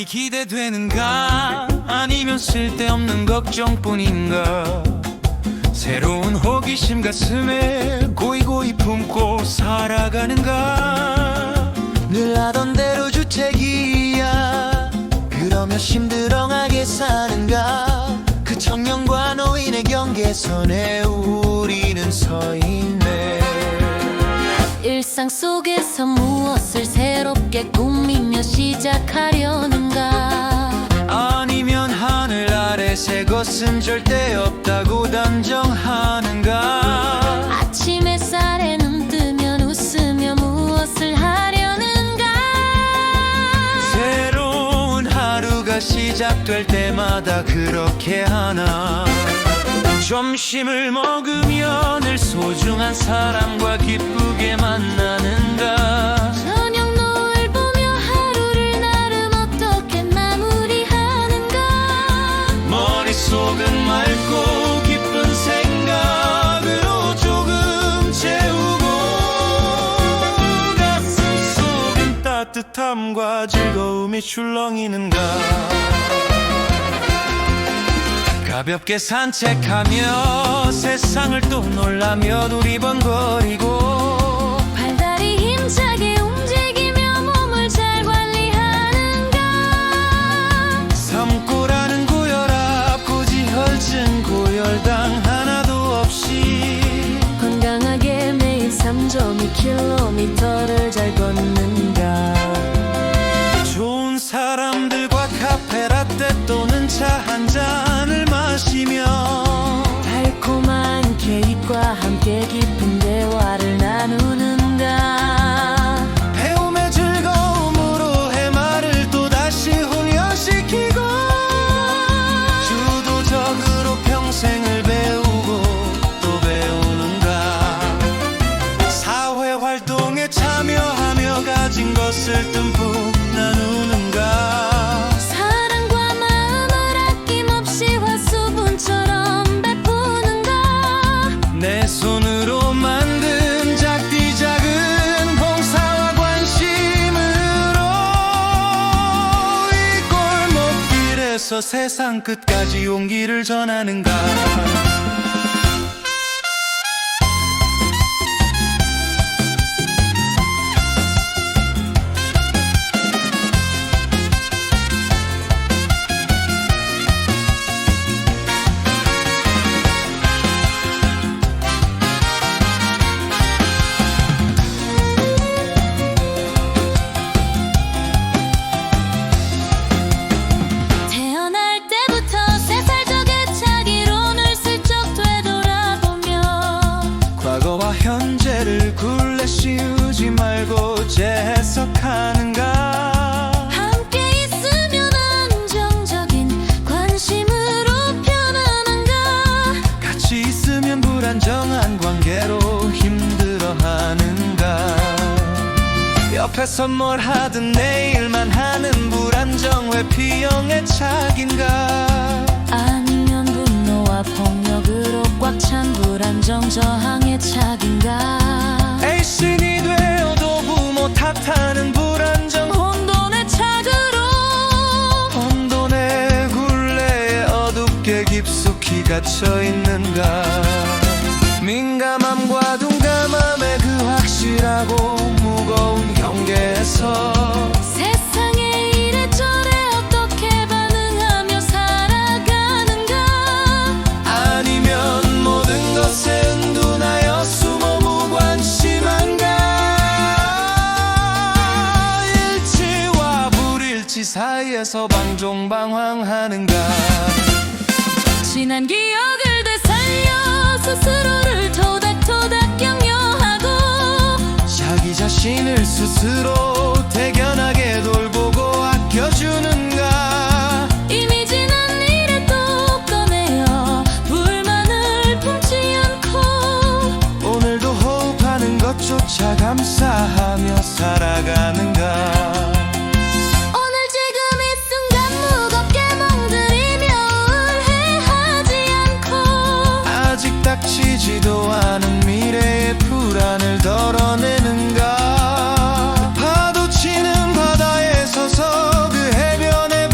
기대되는가? 아니면 쓸데없는 걱정뿐인가? 새로운 호기심 가슴에 고이고이 품고 살아가는가? 늘 하던 대로 주택이야. 그러며 심드렁하게 사는가? 그 청년과 노인의 경계선에 우리는 서 있네. 일상 속에서 무엇을 새롭게 꾸미며 시작하려는가? 아니면 하늘 아래 새 것은 절대 없다고 단정하는가? 아침 햇살에 눈 뜨면 웃으며 무엇을 하려는가? 새로운 하루가 시작될 때마다 그렇게 하나? 점심을 먹으며 늘 소중한 사람과 기쁘게 만나는가? 저녁 노을 보며 하루를 나름 어떻게 마무리하는가? 머릿속은 맑고 기쁜 생각으로 조금 채우고 가슴 속은 따뜻함과 즐거움이 출렁이는가? 가볍게 산책하며 세상을 또 놀라며 두리번거리고 발다리 힘차게 움직이며 몸을 잘 관리하는가? 삼고라는 고혈압 고지혈증 고혈당 하나도 없이 건강하게 매일 3.2km를 잘 걷는가? 좋은 사람들과 카페라떼 또는 차 한 잔을 마시며 달콤한 케이크와 함께 깊은 대화를 나누는가? 배움의 즐거움으로 해마를 또다시 훈련시키고 주도적으로 평생을 배우고 또 배우는가? 사회활동에 참여하며 가진 것을 듬뿍 나누는가? 사랑과 마음을 아낌없이 화수분처럼 베푸는가? 내 손으로 만든 작디 작은 봉사와 관심으로 이 골목길에서 세상 끝까지 용기를 전하는가? 태어날 때부터 3살적 애착이론을 슬쩍 되돌아보며 과거와 현재를 굴레 씌우지 말고 재해석하는가? 함께 있으면 안정적인 관심으로 변하는가? 같이 있으면 불안정한 관계로 힘들어하는가? 옆에서 뭘 하든 내일만 하는 불안정 회피형의 착인가? 아니면 분노와 폭력으로 꽉 찬 불안정 저항의 착인가? 애신이 되어도 부모 탓하는 불안정 혼돈의 착으로 혼돈의 굴레에 어둡게 깊숙이 갇혀 있는가? 민감함과 둔감함의 그 확실하고 무거운 경계에서 세상의 이래저래 어떻게 반응하며 살아가는가? 아니면 모든 것에 은둔하여 숨어 무관심한가? 일치와 불일치 사이에서 방종방황하는가? 지난 기억을 되살려 스스로를 토닥토닥 격려하고 자기 자신을 스스로 대견하게 돌보고 아껴주는가? 이미 지난 일에 또 꺼내어 불만을 품지 않고 오늘도 호흡하는 것조차 감사하며 살아가는가? 오늘 지금 이 순간 무겁게 멍들이며 우울해하지 않고 아직 닥치지도 않은 미래의 불안을 덜어내는가? 파도 치는 바다에 서서 그 해변에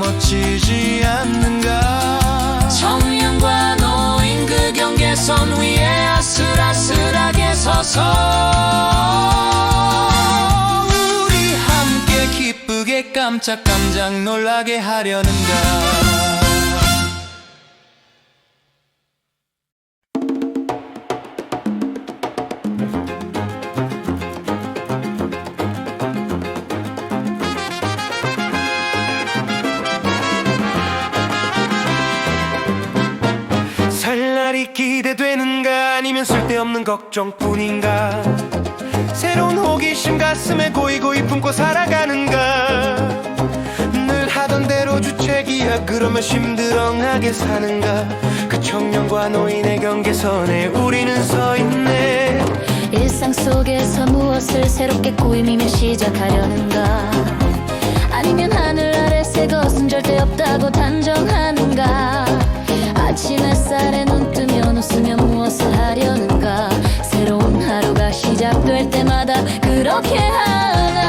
멋지지 않는가. 청년과 노인 그 경계선 위에 아슬아슬하게 서서 우리 함께 기쁘게 깜짝 놀라게 하려는가. 살 날이 기대되는가 아니면 쓸데없는 걱정뿐인가. 새로운 호기심 가슴에 고이고이 품고 살아가는가. 늘 하던 대로 주책이야 그러면 심드렁하게 사는가. 그 청년과 노인의 경계선에 우리는 서 있네. 일상 속에서 무엇을 새롭게 꾸미며 시작하려는가. 아니면 하늘 아래 새 것은 절대 없다고 단정하는가. 아침 햇살에 눈 뜨면 웃으며 무엇을 하려는가. 새로운 하루가 시작될 때마다 그렇게 하나.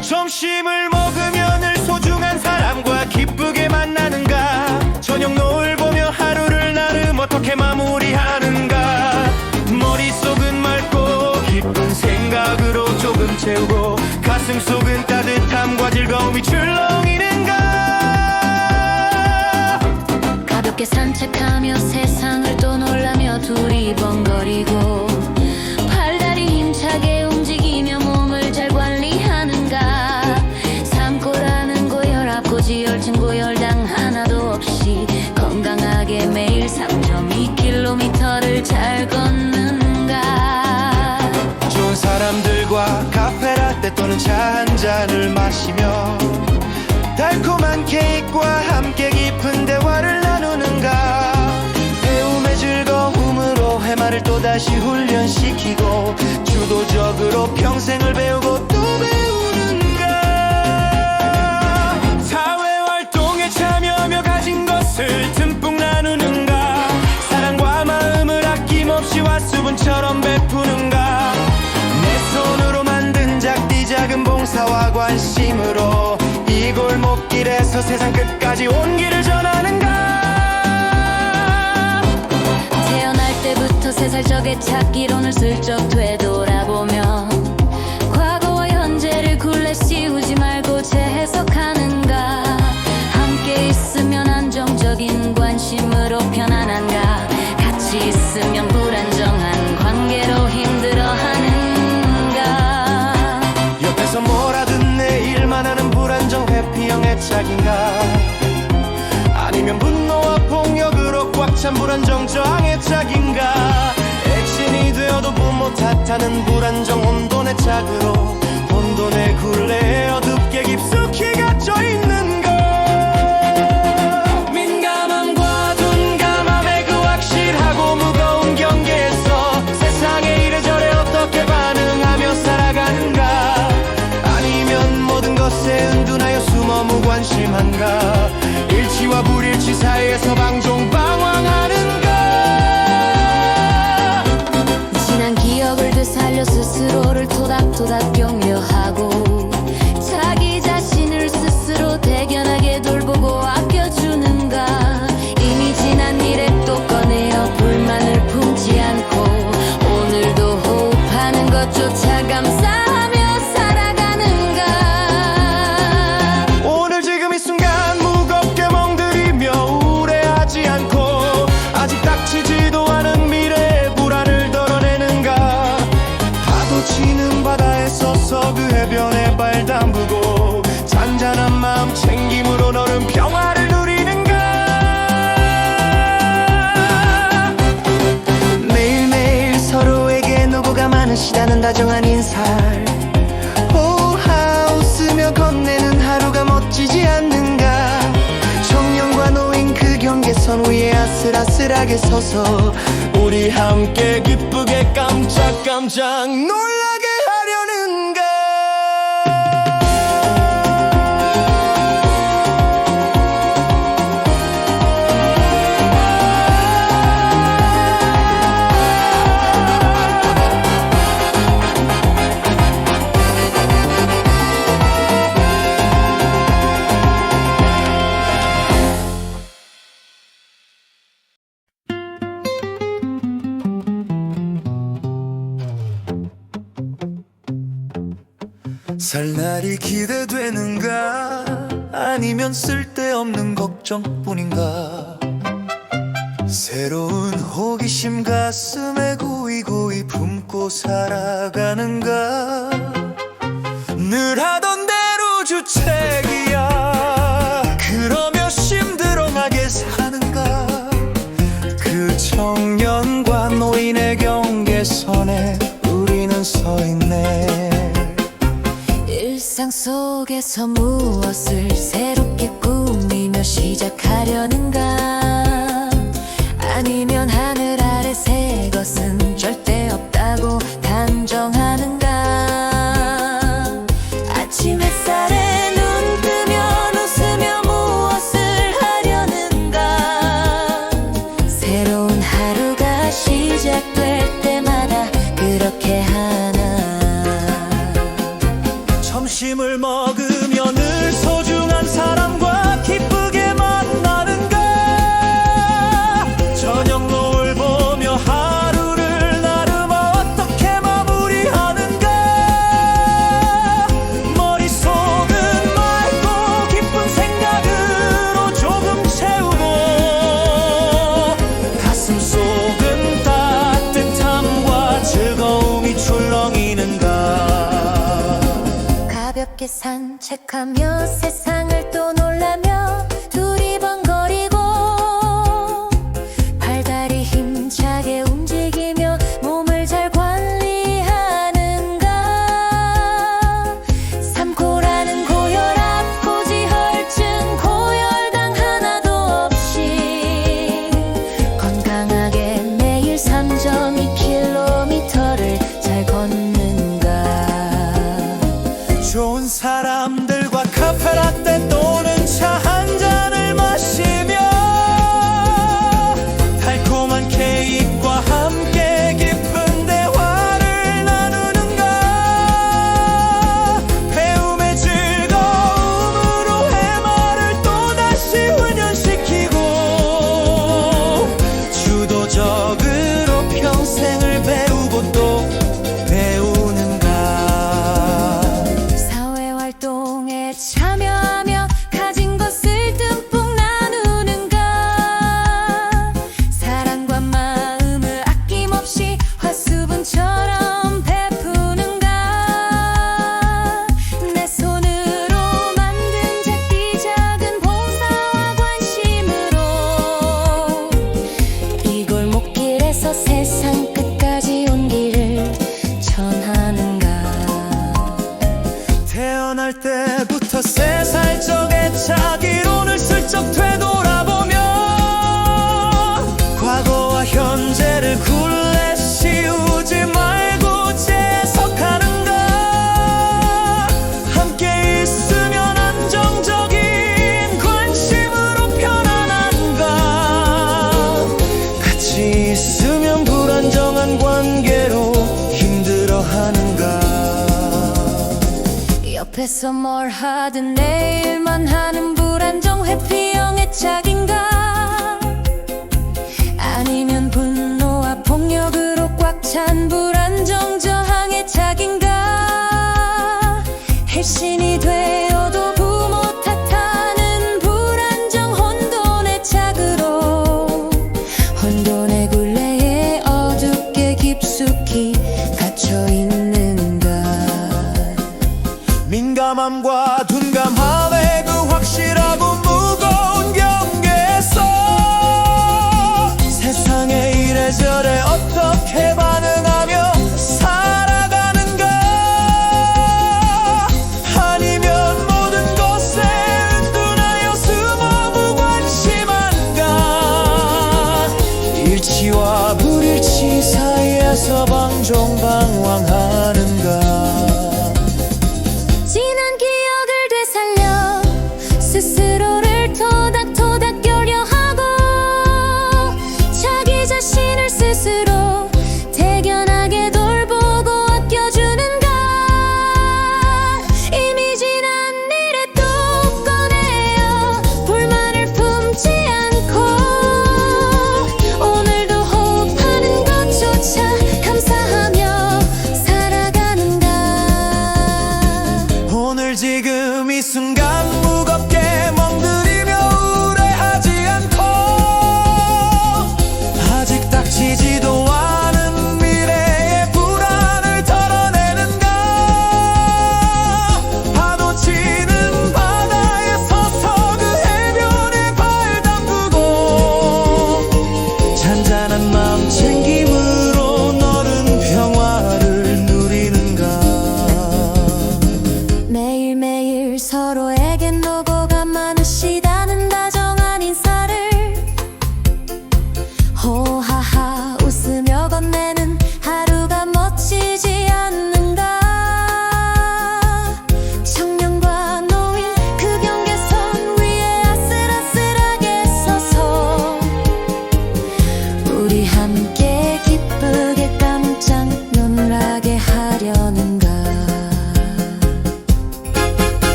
점심을 먹으면 늘 소중한 사람과 기쁘게 만나는가. 저녁 노을 보며 하루를 나름 어떻게 마무리하는가. 머릿속은 맑고 기쁜 생각으로 조금 채우고 가슴속은 따뜻함과 즐거움이 출렁이는가. 가볍게 산책하며 세상을 또 놀라며 두리번거리고 팔다리 힘차게 움직이며 몸을 잘 관리하는가. 산고라는 고혈압 고지혈증 고혈당 하나도 없이 건강하게 매일 3.2km를 잘 걷는가. 좋은 사람들과 카페라떼 또는 차 한 잔을 마시며 달콤한 케이크와 함께 깊은 대화를 나누는가. 배움의 즐거움으로 해마를 또다시 훈련시키고 주도적으로 평생을 배우고 또 배우는가. 사회활동에 참여하며 가진 것을 듬뿍 나누는가. 사랑과 마음을 아낌없이 왓수분처럼 베푸는가. 내 손으로 만든 작디 작은 봉사와 관심으로 이 골목길에서 세상 끝까지 온기를 전하는가. 태어날 때부터 3살 적의 찾기론을 슬쩍 되돌아보며 과거와 현재를 굴레 씌우지 말고 재해석하는가. 함께 있으면 안정적인 관심으로 편안한가. 같이 있으면 불안정한 관계로 힘들어하는가. 옆에서 뭐라든 내 일만 하는 불안정 회피형 애착인가. 아니면 분노와 폭력으로 꽉 찬 불안정 저항의 짝인가. 액션이 되어도 부모 탓하는 불안정 혼돈의 짝으로 혼돈의 굴레에 어둡게 깊숙이 갇혀있는가. 민감함과 둔감함의 그 확실하고 무거운 경계에서 세상에 이래저래 어떻게 반응하며 살아가는가. 아니면 모든 것에 은둔하여 숨어 무관심한가. 일치와 불일치 사이에서 방종방황하는가. 지난 기억을 되살려 스스로를 토닥토닥 격려하고 자기 자신을 스스로 대견하게 돌보고 아껴주는가. 이미 지난 일에 또 꺼내어 불만을 품지 않고 오늘도 호흡하는 것조차 감사하며 살아가는가. 오늘 지금 이 순간 무겁게 멍들이며 우울해하지 않고 아직 닥치지도 않은 미래의 불안을 덜어내는가. 파도 치는 바다에 서서 그 해변에 발 담그고 잔잔한 마음 챙김으로 너는 평화를 누리는가. 매일매일 서로에게 노고가 많으시다는 다정한 인사를 오하 웃으며 건네는 하루가 멋지지 않는가. 청년과 노인 그 경계선 위에 아슬아슬하게 서서 우리 함께 기쁘게 깜짝 놀라게 하려는가. 살 날이 기대되는가 아니면 쓸데없는 걱정뿐인가 새로운 호기심 가슴에 고이고이 품고 살아가는가 늘 하던 대로 주책이야 그러며 심드렁하게 사는가 그 청년과 노인의 경계선에 우리는 서 있네 일상 속에서 무엇을 새롭게 꾸미며 시작하려는가 아니면 하늘 아래 새 것은 절대 없다고 단정하는가 아침 햇살에 눈 뜨면 웃으며 무엇을 하려는가 새로운 하루가 시작될 때마다 그렇게 하나 점심을 먹으며 늘 소중한 사람과 기쁘게 만나는가 저녁 노을 보며 하루를 나름 어떻게 마무리하는가 머릿속은 맑고 기쁜 생각으로 조금 채우고 가슴속은 따뜻함과 즐거움이 출렁이는가 가볍게 산책하며 세상을 또 놀라며 두리번거리고 팔다리 힘차게 움직이며 몸을 잘 관리하는가 삼코라는 고혈압 고지혈증 고혈당 하나도 없이 건강하게 매일 3.2km를 잘 걷는가 좋은 사람들과 카페라떼 또는 차 한 잔을 마시며 달콤한 케이크와 함께 깊은 대화를 나누는가 배움의 즐거움으로 해마를 또다시 훈련시키고 주도적으로 평생을 배우고 또 배우는가 사회활동에 참여하며 가진 것을 듬뿍 나누는가 사랑과 마음을 아낌없이 화수분처럼 베푸는가 내 손으로 만든 작디 작은 봉사와 관심으로 이 골목길에서 세상 끝까지 온 길을 전하는가 태어날 때부터 3살 적의 자기론을 슬쩍 되돌아보며 과거와 현재를 굴레 씌우지 말고 재석하는가 함께 있으면 안정적인 관심으로 편안한가 같이 있으면 불안정한 관계로 힘들어하는가 옆에서 뭘 하든 내 일만 하는 불안정 회피형의 짝인가 아니면 분노와 폭력으로 꽉 찬 불안정 저항의 짝인가 일신이 되어도 부모 탓하는 불안정 혼돈의 짝으로 혼돈의 굴레에 어둡게 깊숙이 갇혀있는가 민감함과 둔감함의 그 확실하고 무거운 경계에서 세상의 이래저래 어떻게 반응하며 살아가는가 아니면 모든 것에 은둔하여 숨어 무관심한가 일치와 불일치 사이에서 방종방황하는가 지난 기억을 되살려 스스로를 토닥토닥 결여하고 자기 자신을 스스로 대견하게 돌보고 아껴주는가 이미 지난 일에 또 꺼내어 불만을 품지 않고 오늘도 호흡하는 것조차 감사하며 살아가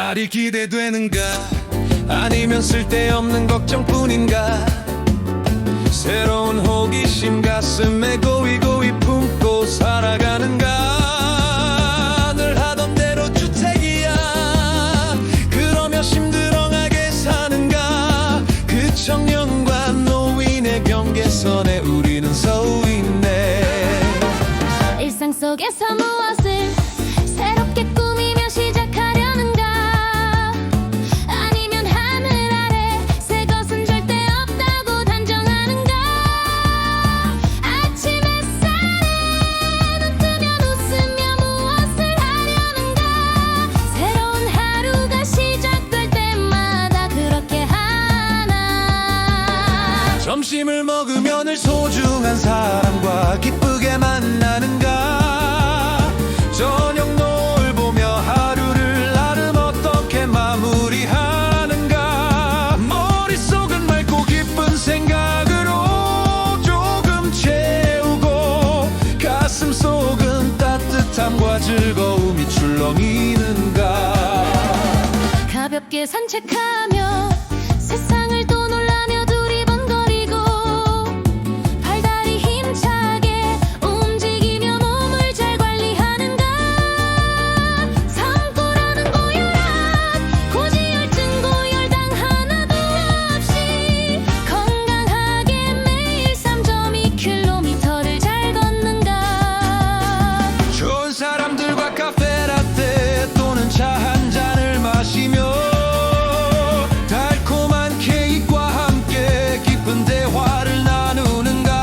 날이 기대되는가 아니면 쓸데없는 걱정뿐인가 새로운 호기심 가슴에 고이고이 품고 살아가는가 늘 하던 대로 주택이야 그러며 심드렁하게 사는가 그 청년과 노인의 경계선에 우리는 서 있네 일상 속에서 무엇을 새롭게 꾸미며 시작하려는가 아니면 하늘 아래 새 것은 절대 없다고 단정하는가 아침 햇살에 눈 뜨면 웃으며 무엇을 하려는가 새로운 하루가 시작될 때마다 그렇게 하나 점심을 먹으며 늘 소중한 사람과 기쁘게 만나는가 저녁 노을 보며 하루를 나름 어떻게 마무리하는가 머릿속은 맑고 기쁜 생각으로 조금 채우고 가슴속은 따뜻함과 즐거움이 출렁이는가 가볍게 산책하며 세상을 또 놀라며 두리번거리고 발다리 힘차게 움직이며 몸을 잘 관리하는가 산골하는 고혈압 고지혈증 고혈당 하나도 없이 건강하게 매일 3.2km를 잘 걷는가 좋은 사람들과 카페라떼 또는 차 한 잔을 마시며 달콤한 케이크와 함께 깊은 대화를 나누는가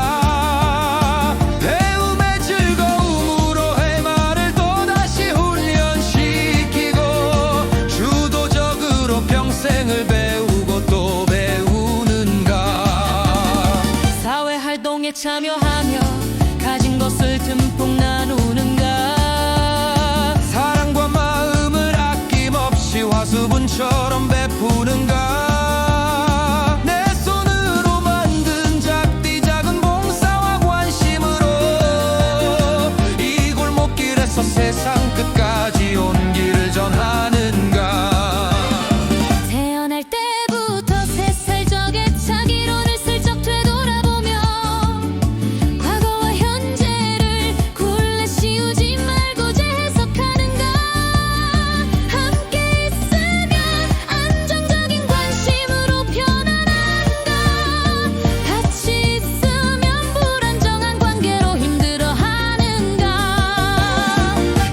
배움의 즐거움으로 해마를 또다시 훈련시키고 주도적으로 평생을 배우고 또 배우는가 사회활동에 참여하며 가진 것을 듬뿍 나누는가 사랑과 마음을 아낌없이 화수분처럼 베푸는가 내 손으로 만든 작디 작은 봉사와 관심으로 이 골목길에서 세상 끝까지 온 길을 전하는가 태어날 때부터 새살적에 자기론을 슬쩍 되돌아보며 과거와 현재를 굴레 씌우지 말고 재해석하는가 함께 있으면 안정적인 관심으로 편안한가 같이 있으면 불안정한 관계로 힘들어하는가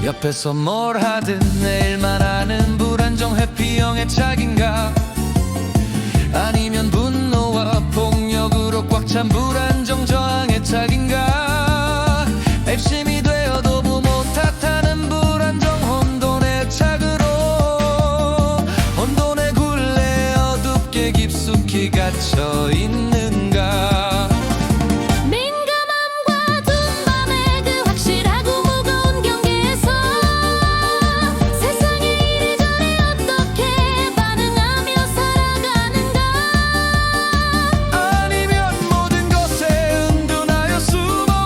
옆에서 뭘 하든 내일만 하는 불안정 회피형의 짝인가 아니면 분노와 폭력으로 꽉 찬 불안정 저항의 짝인가 핵심이 되어도 부모 탓하는 불안정 혼돈의 짝으로 혼돈의 굴레에 어둡게 깊숙이 갇혀 있는가 민감함과 둔밤의 그 확실하고 무거운 경계에서 세상의 이래저래 어떻게 반응하며 살아가는가 아니면 모든 것에 은둔하여 숨어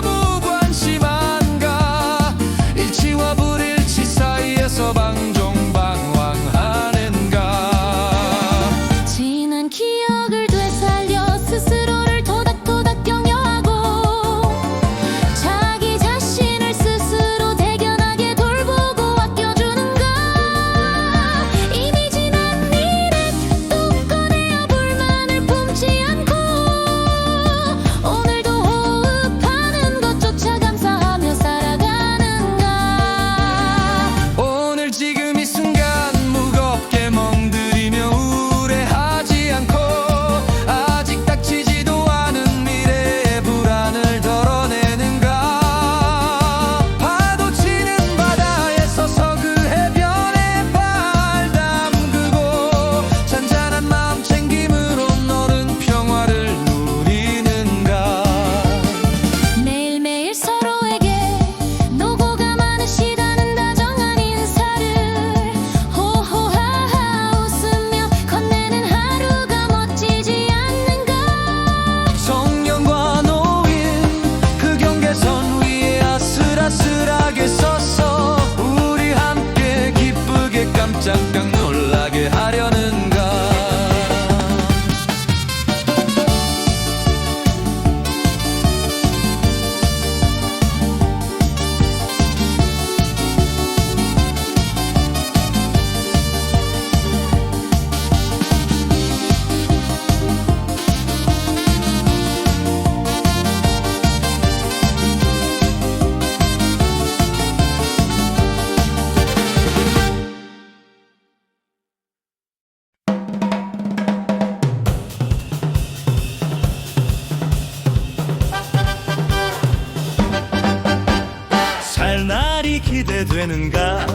일이 기대되는가?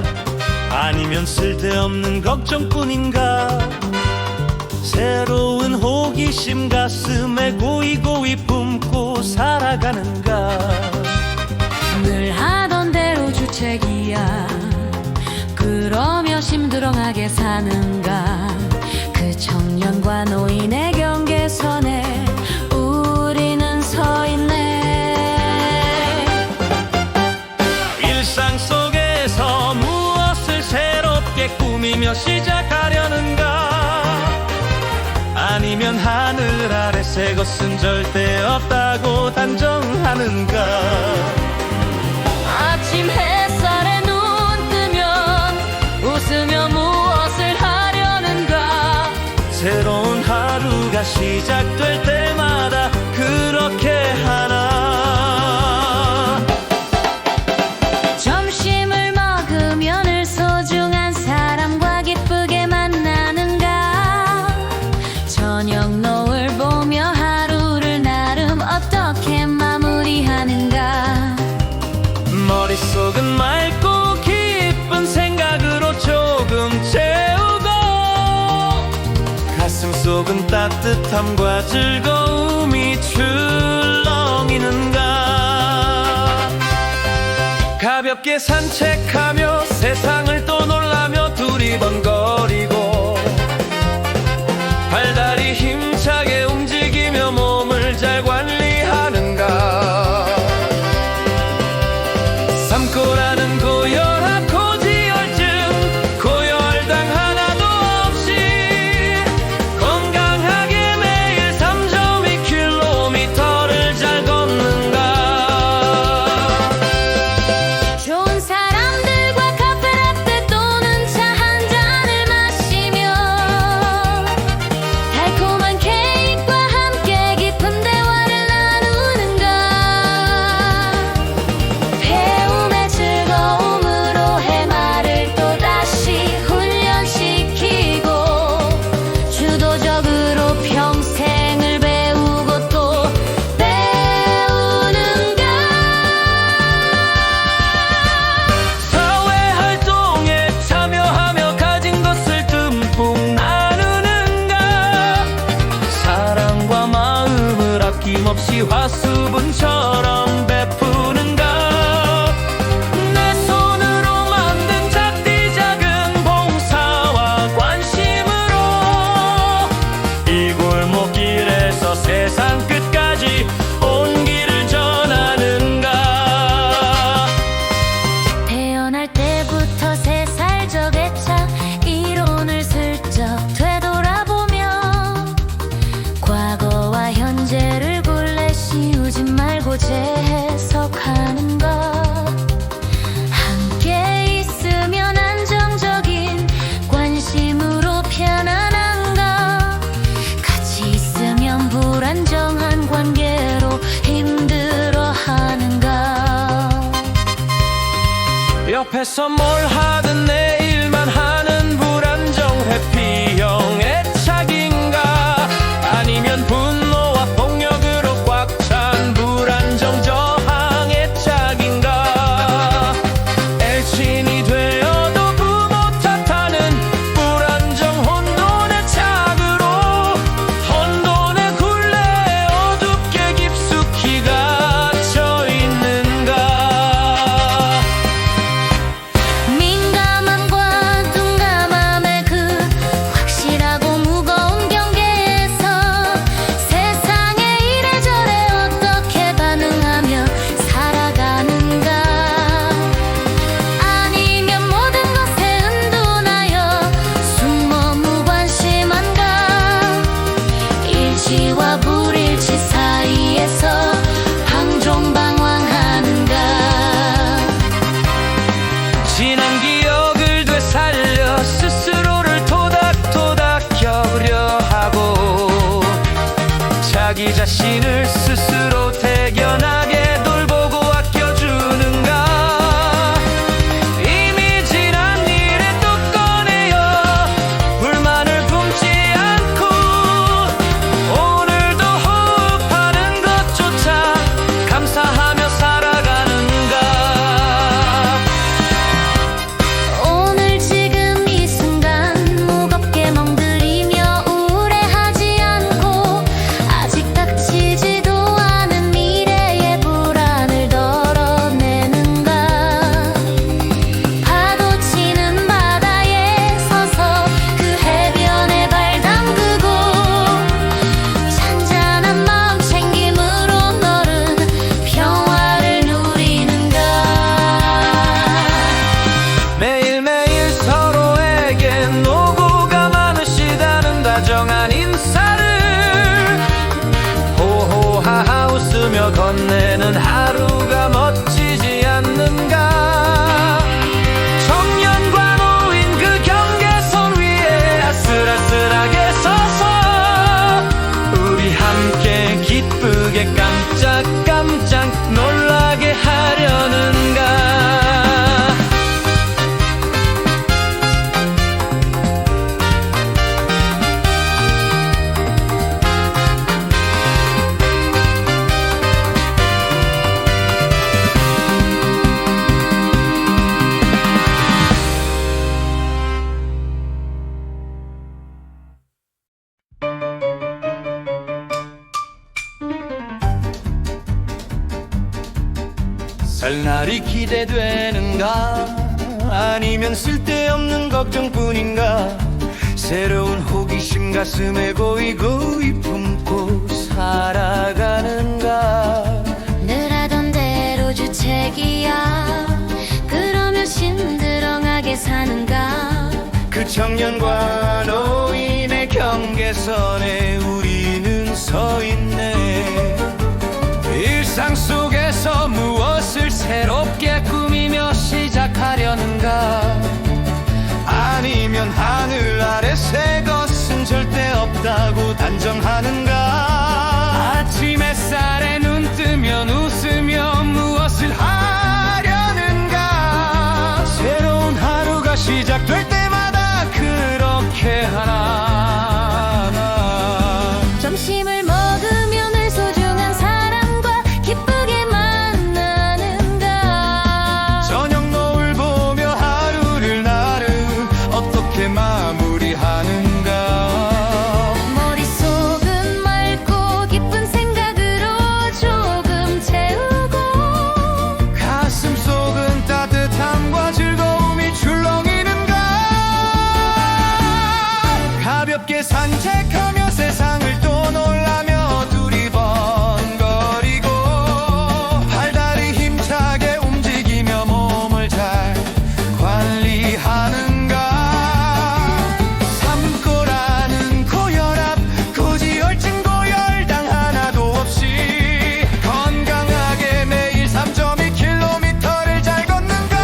아니면 쓸데없는 걱정뿐인가? 새로운 호기심 가슴에 고이고이 품고 살아가는가? 늘 하던 대로 주책이야 그러며 심드렁하게 사는가? 그 청년과 노인의 경계선에 우리는 서 있네. 일상 속에서 무엇을 새롭게 꾸미며 시작하려는가? 아니면 하늘 아래 새 것은 절대 없다고 단정하는가? 아침 햇살에 눈 뜨면 웃으며 무엇을 하려는가? 새로운 하루가 시작될 때마다 그렇게 하나? 점심을 먹으며 늘 소중한 사람과 기쁘게 만나는가? 저녁 노을 보며 하루를 나름 어떻게 마무리하는가? 머릿속은 맑고 기쁜 생각으로 조금 채우고 가슴속은 따뜻함과 즐거움이 출렁이는가? 가볍게 산책하며 세상을 또 놀라며 두리번거리고 발다리 힘차게 움직이며 몸을 잘 관리하는가? 삼고라는 고혈압 고지혈증 고혈당 하나도 없이 건강하게 매일 3.2km를 잘 걷는가? 좋은 사람들과 카페라떼 또는 차 한 잔을 마시며 달콤한 케이크와 함께 깊은 대화를 나누는가? 배움의 즐거움으로 해마를 또다시 훈련시키고 주도적으로 평생을 배우고 또 배우는가? 사회활동에 참여하며 가진 것을 듬뿍 나누는가? 사랑과 마음을 아낌없이 화수분처럼 베푸는가? 내 손으로 만든 작디 작은 봉사와 관심으로 이 골목길에서 세상 끝까지 온 길을 전하는가? 태어날 때부터 3살 적애차 이론을 슬쩍 되돌아보며 과거와 현재를 굴레 씌우지 말고 재해석하는가? 함께 있으면 안정적인 관심으로 편안한가? 같이 있으면 불안정한 관계로 힘들어하는가? 옆에서 뭘 하든 내 일만 하는 불안정 회피형 애착인가? 아니면 분노와 폭력으로 꽉 찬 불안정 저항 애착인가? 엘친이 되어도 부모 탓하는 불안정 혼돈 애착으로 혼돈의 굴레에 어둡게 깊숙이 갇혀 있는가? 민감함과 둔감함의 그 확실하고 무거운 경계에서 세상에 이래저래 어떻게 반응하며 살아가는가? 아니면 모든 것에 은둔하여 숨어 무관심한가? 일치와 불일치 사이에서 방종방황하는가? 지난 기억을 되살려 스스로를 토닥토닥 겨우려 하고 자기 자신을 스스로 대견하게 돌보고 아껴주는가? 이미 지난 일에 또 꺼내어 불만을 품지 않고 오늘도 호흡하는 것조차 감사하며 살아가는가? 갈 날이 기대되는가? 아니면 쓸데없는 걱정뿐인가? 새로운 호기심 가슴에 고이고이 품고 살아가는가? 늘 하던 대로 주책이야. 그러면 심드렁하게 사는가? 그 청년과 노인의 경계선에 우리는 서 있네. 일상 속에서 무엇을 새롭게 꾸미며 시작하려는가? 아니면 하늘 아래 새 것은 절대 없다고 단정하는가? 아침 햇살에 눈 뜨면 웃으며 무엇을 하려는가? 새로운 하루가 시작될 때마다 그렇게 하나 점심을 먹으면 늘 소중한 사람과 기쁘게 만나는가? 저녁 노을 보며 하루를 나름 어떻게 마무리하는가? 머릿속은 맑고 기쁜 생각으로 조금 채우고 가슴 속은 따뜻함과 즐거움이 출렁이는가? 가볍게 산책하며 세상을 또 놀라며 두리번거리고 팔다리 힘차게 움직이며 몸을 잘 관리하는가? 삶고라는 고혈압 고지혈증 고혈당 하나도 없이 건강하게 매일 3.2km를 잘 걷는가?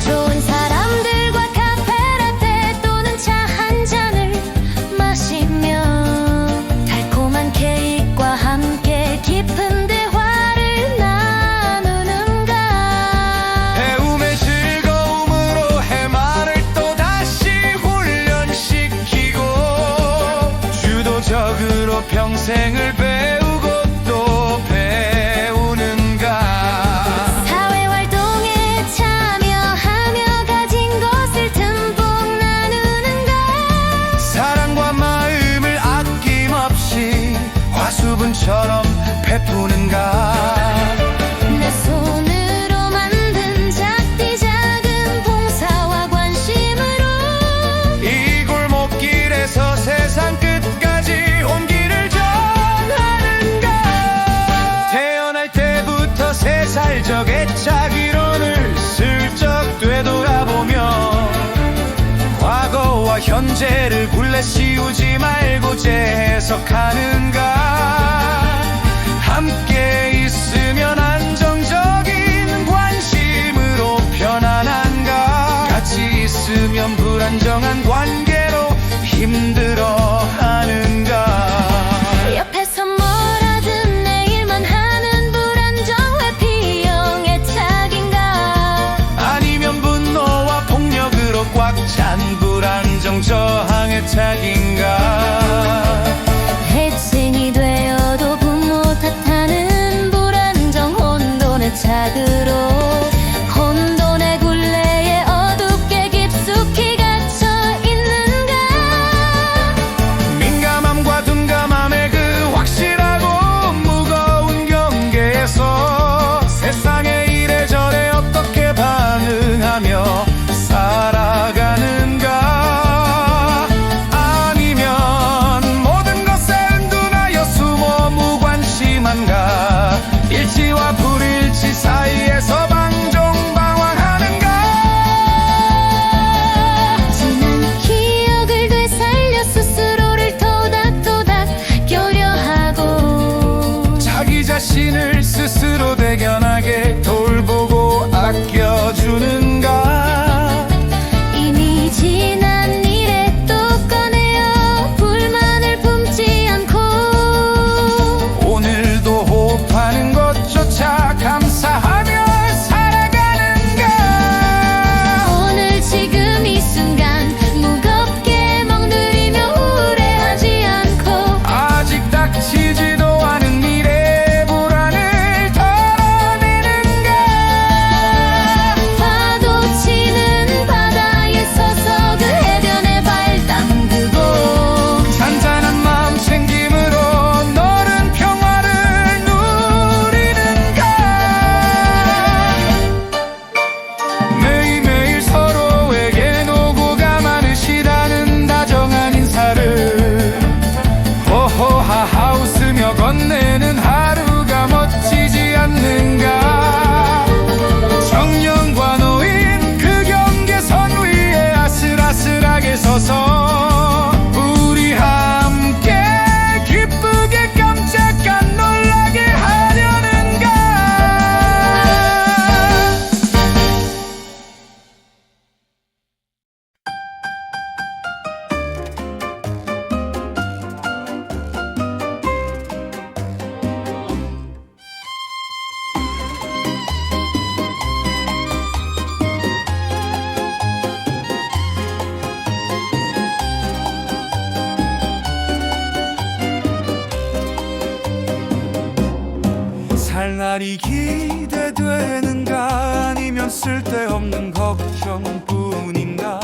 좋은 사람들과 카페라떼 또는 차 한 잔을 마시며 달콤한 케이크와 함께 깊은 대화를 나누는가? 배움의 즐거움으로 해마를 또다시 훈련시키고 주도적으로 평생을 배우고 또 배우는가? 사회활동에 참여하며 가진 것을 듬뿍 나누는가? 사랑과 마음을 아낌없이 화수분처럼 베푸는가? 내 손으로 만든 작디 작은 봉사와 관심으로 이 골목길에서 세상 끝까지 온 길을 전하는가? 태어날 때부터 3살 적 애착 이론을 슬쩍 되돌아보며 과거와 현재를 굴레 씌우지 말고 재해석하는가? 함께 있으면 안정적인 관심으로 편안한가? 같이 있으면 불안정한 관계로 힘들어하는가? 옆에서 뭐라든 내일만 하는 불안정 회피형 애착인가? 아니면 분노와 폭력으로 꽉 찬 불안정 저항 애착인가? 대칭이 되어도 부모 탓하는 불안정 혼돈 애착으로 혼돈의 굴레에 어둡게 깊숙이 갇혀 있는가? 민감함과 둔감함의 그 확실하고 무거운 경계에서 세상의 이래저래 어떻게 반응하며 살아가는가? 아니면 모든 것에 은둔하여 숨어 무관심한가? 일치와 불일치 사이에서 날이 기대되는가 아니면 쓸데없는 걱정뿐인가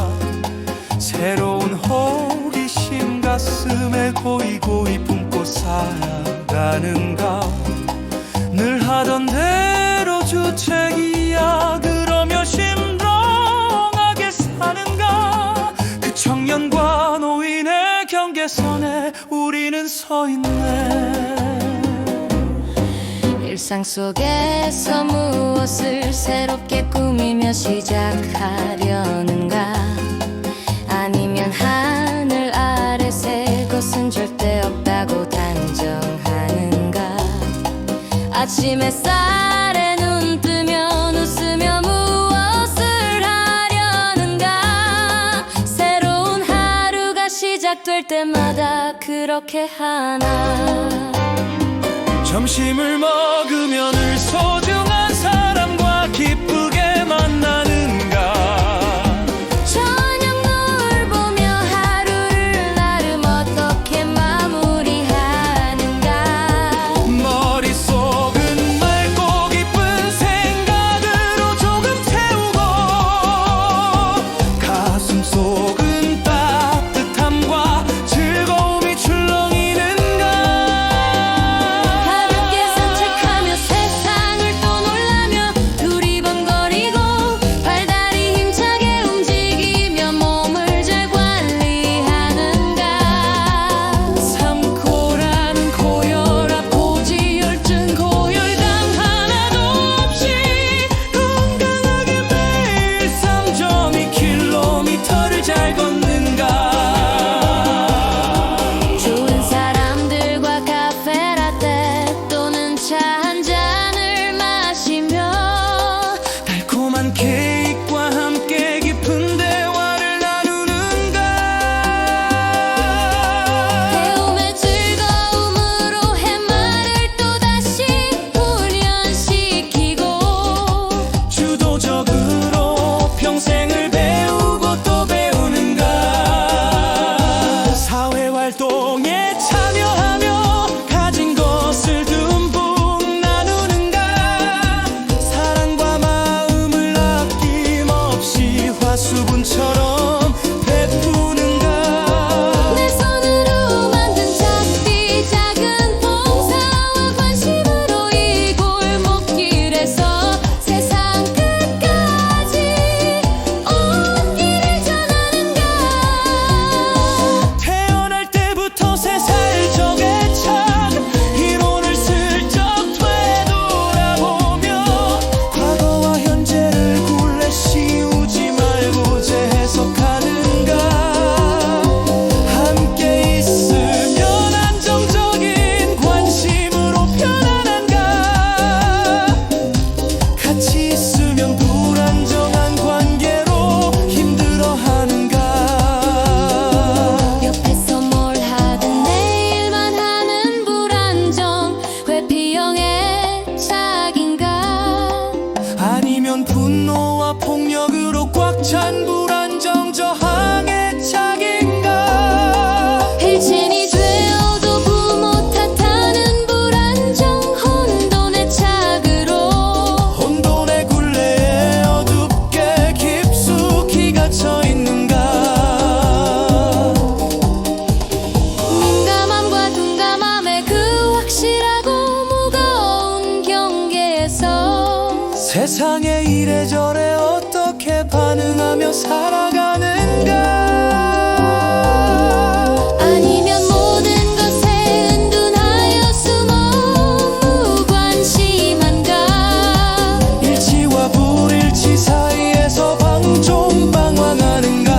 새로운 호기심 가슴에 고이고이 품고 살아가는가 늘 하던 대로 주책이야 그러며 심롱하게 사는가 그 청년과 노인의 경계선에 우리는 서 있네 일상 속에서 무엇을 새롭게 꾸미며 시작하려는가 아니면 하늘 아래 새 것은 절대 없다고 단정하는가 아침 햇살에 눈 뜨면 웃으며 무엇을 하려는가 새로운 하루가 시작될 때마다 그렇게 하나 점심을 먹으며 늘 소중한 사람과 기쁘게 만나는가 저녁 노을 보며 하루를 나름 어떻게 마무리하는가 머릿속은 맑고 기쁜 생각으로 조금 채우고 가슴속은 따뜻함과 즐거움이 출렁이는가 가볍게 산책하며 세상을 또 놀라며 두리번거리고 발다리 힘차게 움직이며 몸을 잘 관리하는가 삼코라는 고혈압 고지혈증 고혈당 하나도 없이 건강하게 매일 3.2km를 잘 걷는가 좋은 사람들과 카페라떼 또는 차 한 잔을 마시며 달콤한 케이크와 함께 깊은 대화를 나누는가 배움의 즐거움으로 해마를 또다시 훈련시키고 주도적으로 평생을 배우고 또 배우는가 사회활동에 참여하며 가진 것을 듬뿍 나누는가 사랑과 마음을 아낌없이 화수분처럼 베푸는가 내 손으로 만든 작디 작은 봉사와 관심으로 이 골목길에서 세상 끝까지 온 길을 전하는가 태어날 때부터 3살 적의 참 이론을 슬쩍 되돌아보며 과거와 현재를 굴레 씌우지 말고 재해석하는가 함께 있으면 안정적인 관심으로 편안한가 같이 있으면 불안정한 관계로 힘들어하는가 옆에서 뭘 하든 내 일만 하는 불안정 회피형의 착인가 아니면 분노와 폭력으로 꽉 찬 불안정 저항의 착인가 일진이 되어도 부모 탓하는 불안정 혼돈의 착으로 혼돈의 굴레에 어둡게 깊숙이 갇혀 있는가 민감함과 둔감함의 그 확실하고 무거운 경계에서 세상에 이래저래 어떻게 반응하며 살아가는가 아니면 모든 것에 은둔하여 숨어 무관심한가 일치와 불일치 사이에서 방종방황하는가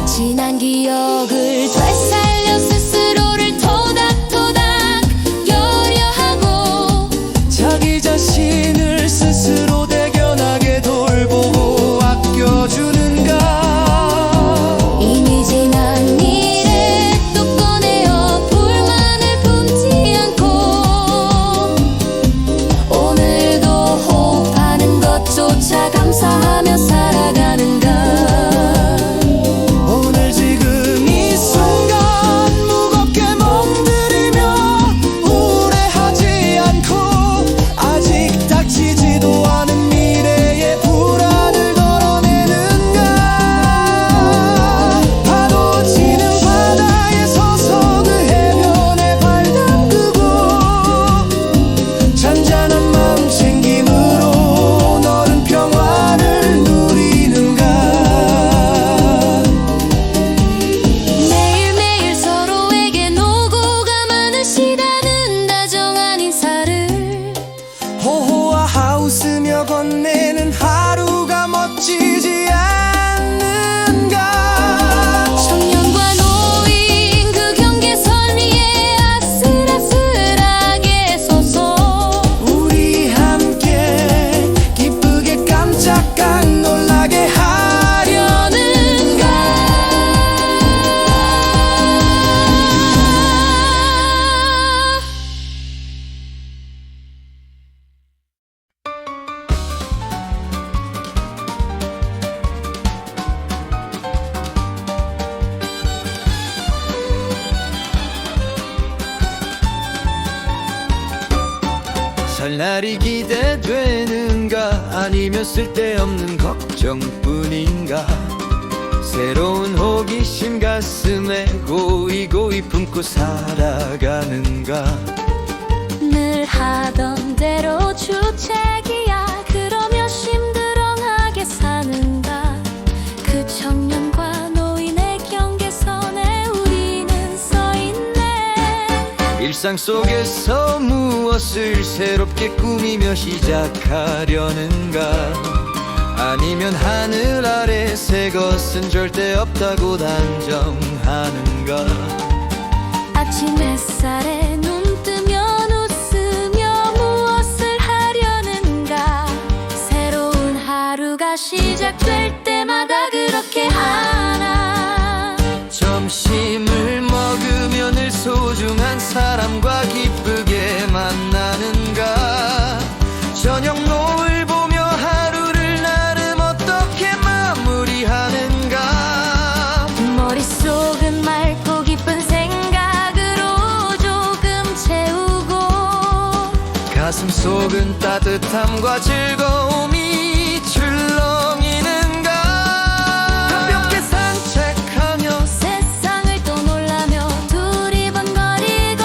지난 기억을 되살려 스스로를 토닥토닥 열여하고 자기 자신을 스스로 대견하게 돌보고 아껴주는가 웃으며 건네는 하루가 멋지지 않는가. 청년과 노인 그 경계선 위에 아슬아슬하게 서서 우리 함께 기쁘게 깜짝 놀라게 하려는가. 설날이 기대되는가 아니면 쓸데없는 걱정뿐인가. 새로운 호기심 가슴에 고이고이 품고 살아가는가. 늘 하던 대로 주책이야 그러며 심드렁하게 사는가. 그 청년과 노인의 경계선에 우리는 서있네. 일상 속에서 무엇을 새롭게 꾸미며 시작하려는가. 아니면 하늘 아래 새 것은 절대 없다고 단정하는가. 아침 햇살에 눈 뜨면 웃으며 무엇을 하려는가. 새로운 하루가 시작될 때마다 그렇게 하나. 점심을 먹으며 늘 소중한 사람과 기쁘게 만나는가. 저녁 노을 보며 하루를 나름 어떻게 마무리하는가. 머릿속은 맑고 기쁜 생각으로 조금 채우고 가슴속은 따뜻함과 즐거움이 출렁이는가. 가볍게 산책하며 세상을 또 놀라며 두리번거리고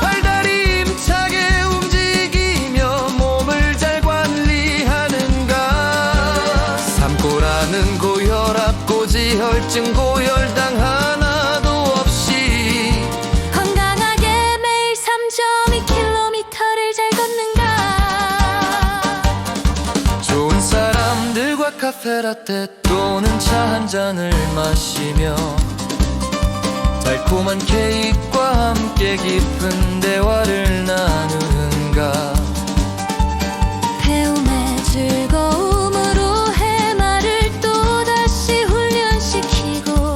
발다리 힘차게 움직이며 몸을 잘 관리하는가. 삶고라는 고혈압 고지혈증 고혈당 하나도 없이 건강하게 매일 3.2km를 잘 걷는가. 좋은 사람들과 카페라떼 또는 차 한 잔을 마시며 달콤한 케이크와 함께 깊은 대화를 나누는가. 배움의 즐거움으로 해마를 또다시 훈련시키고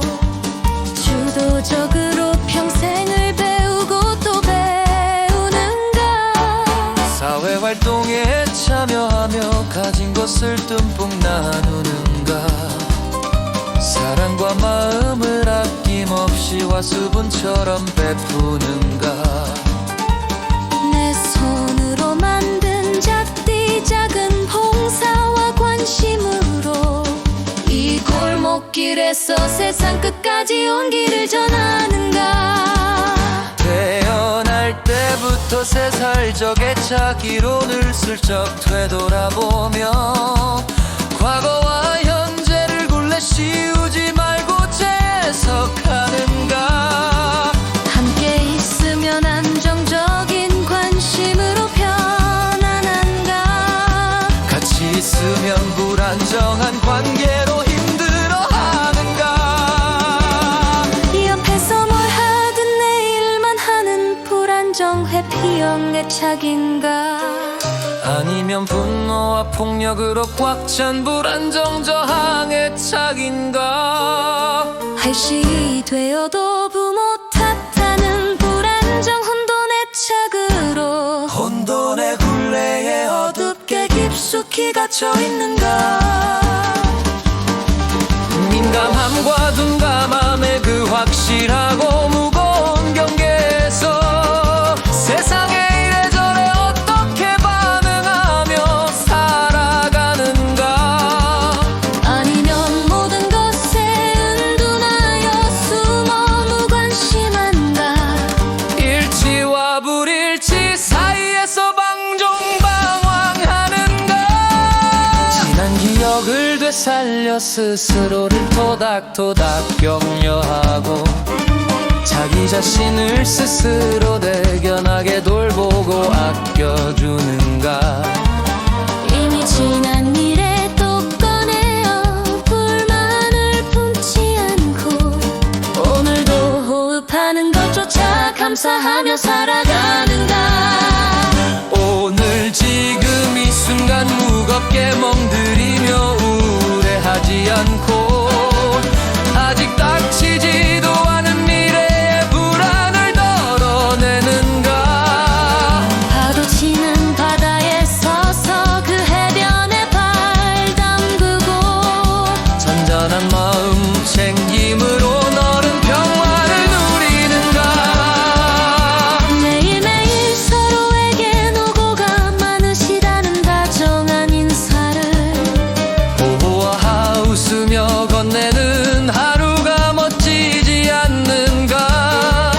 주도적으로 평생을 배우고 또 배우는가. 사회활동에 참여하며 가진 것을 듬뿍 나누는가. 사랑과 마음을 아낌없이 화수분처럼 베푸는가. 내 손으로 만든 작디 작은 봉사와 관심으로 이 골목길에서 세상 끝까지 온기를 전하는가. 태어날 때부터 3살 적의 차기론을 슬쩍 되돌아보며 과거와 현재를 굴레 씌우지 말고 재해석하는가. 함께 있으면 안정적인 관심으로 편안한가. 같이 있으면 불안정한 관계로 힘들어하는가. 옆에서 뭘 하든 내 일만 하는 불안정 회피형 애착인가. 아니면 분노와 폭력으로 꽉 찬 불안정 저항 애착인가. 할시 되어도 부모 탓하는 불안정 혼돈 애착으로 혼돈의 굴레에 어둡게 깊숙이 갇혀있는가. 민감함과 둔감함의 그 확실하고 무거운 경계에서 세상에 이래저래 어떻게 반응하며 살아가는가. 아니면 모든 것에 은둔하여 숨어 무관심한가. 일치와 불일치 사이에서 방종방황하는가. 지난 기억을 되살려 스스로를 토닥토닥 격려하고 자기 자신을 스스로 대견하게 돌보고 아껴주는가. 무겁게 멍들이며 우울해하지 않고 아직 닥치지도 않은 미래의 불안을 덜어내는가. 파도 치는 바다에 서서 그 해변에 발 담그고 잔잔한 마음 챙김으로 너른 평화를 누리는가. 매일매일 서로에게 노고가 많으시다는 다정한 인사를 보호하 웃으며 건네는 하루가 멋지지 않는가.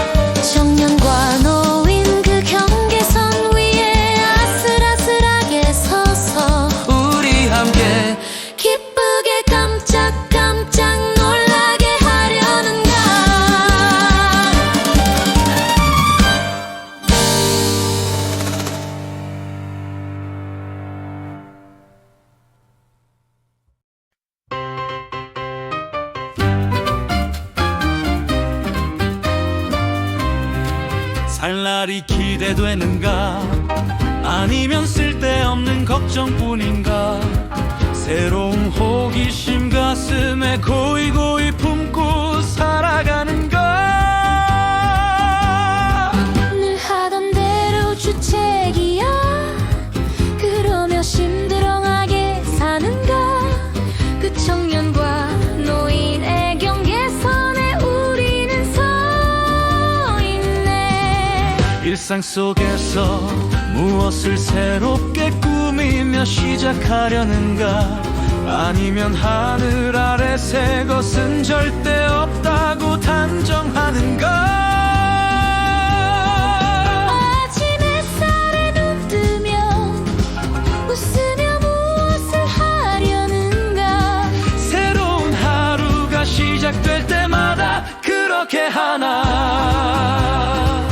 청년과 노인 그 경계선 위에 아슬아슬하게 서서 우리 함께 기쁘게 깜짝깜짝 놀라게 하려는가. 살 날이 기대되는가 아니면 쓸데없는 걱정뿐인가. 새로운 호기심 가슴에 고이고이 품고 살아가는가. 늘 하던 대로 주책이야 그러며 심드렁하게 사는가. 그 청년과 노인의 경계선에 우리는 서 있네. 일상 속에서 무엇을 새롭게 꾸미며 시작하려는가. 아니면 하늘 아래 새 것은 절대 없다고 단정하는가. 아침 햇살에 눈 뜨면 웃으며 무엇을 하려는가. 새로운 하루가 시작될 때마다 그렇게 하나.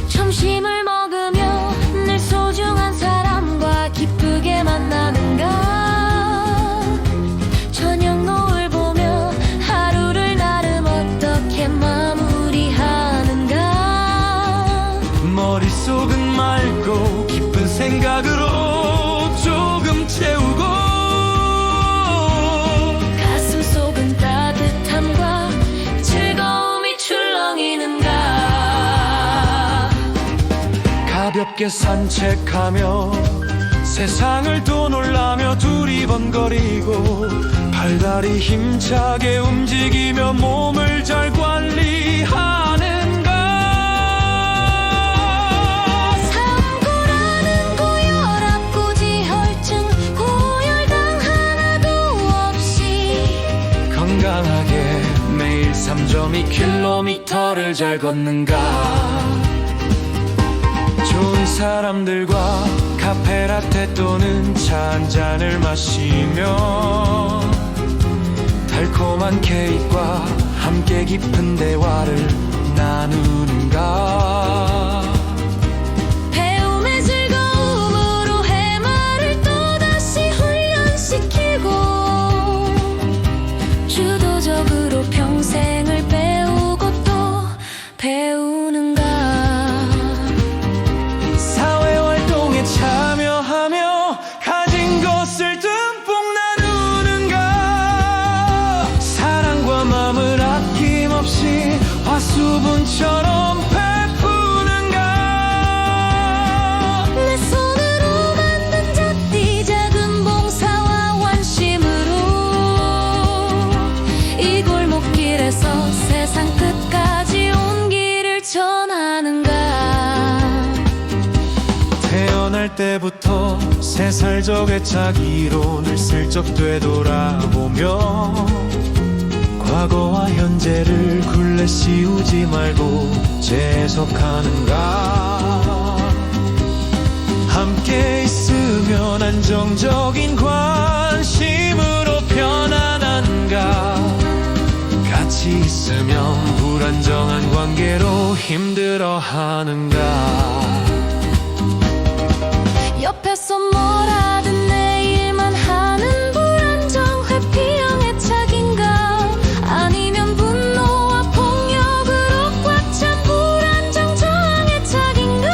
점심을 먹으며 늘 소중한 사람과 기쁘게 만나는가. 저녁 노을 보며 하루를 나름 어떻게 마무리하는가. 머릿속은 맑고 기쁜 생각으로 조금 채우고 가슴 속은 따뜻함과 즐거움이 출렁이는가. 가볍게 산책하며 세상을 또 놀라며 두리번거리고 발다리 힘차게 움직이며 몸을 잘 관리하는가. 삼고라는 고혈압 고지혈증 고혈당 하나도 없이 건강하게 매일 3.2km를 잘 걷는가. 좋은 사람들과 카페라떼 또는 차 한 잔을 마시며 달콤한 케이크와 함께 깊은 대화를 나누는가. 배움의 즐거움으로 해마를 또다시 훈련시키고 주도적으로 평생을 배우고 또 배우는가. 사회활동에 참여하며 가진 것을 듬뿍 나누는가. 사랑과 마음을 아낌없이 화수분처럼 베푸는가. 내 손으로 만든 작디 작은 봉사와 관심으로 이 골목길에서 세상 끝까지 온 길을 전하는가. 태어날 때부터 3살 적의 자기론을 슬쩍 되돌아보며 과거와 현재를 굴레 씌우지 말고 재해석하는가. 함께 있으면 안정적인 관심으로 편안한가. 같이 있으면 불안정한 관계로 힘들어하는가. 옆에서 뭐라든 내 일만 하는 불안정 회피형 애착인가. 아니면 분노와 폭력으로 꽉 찬 불안정 저항 애착인가.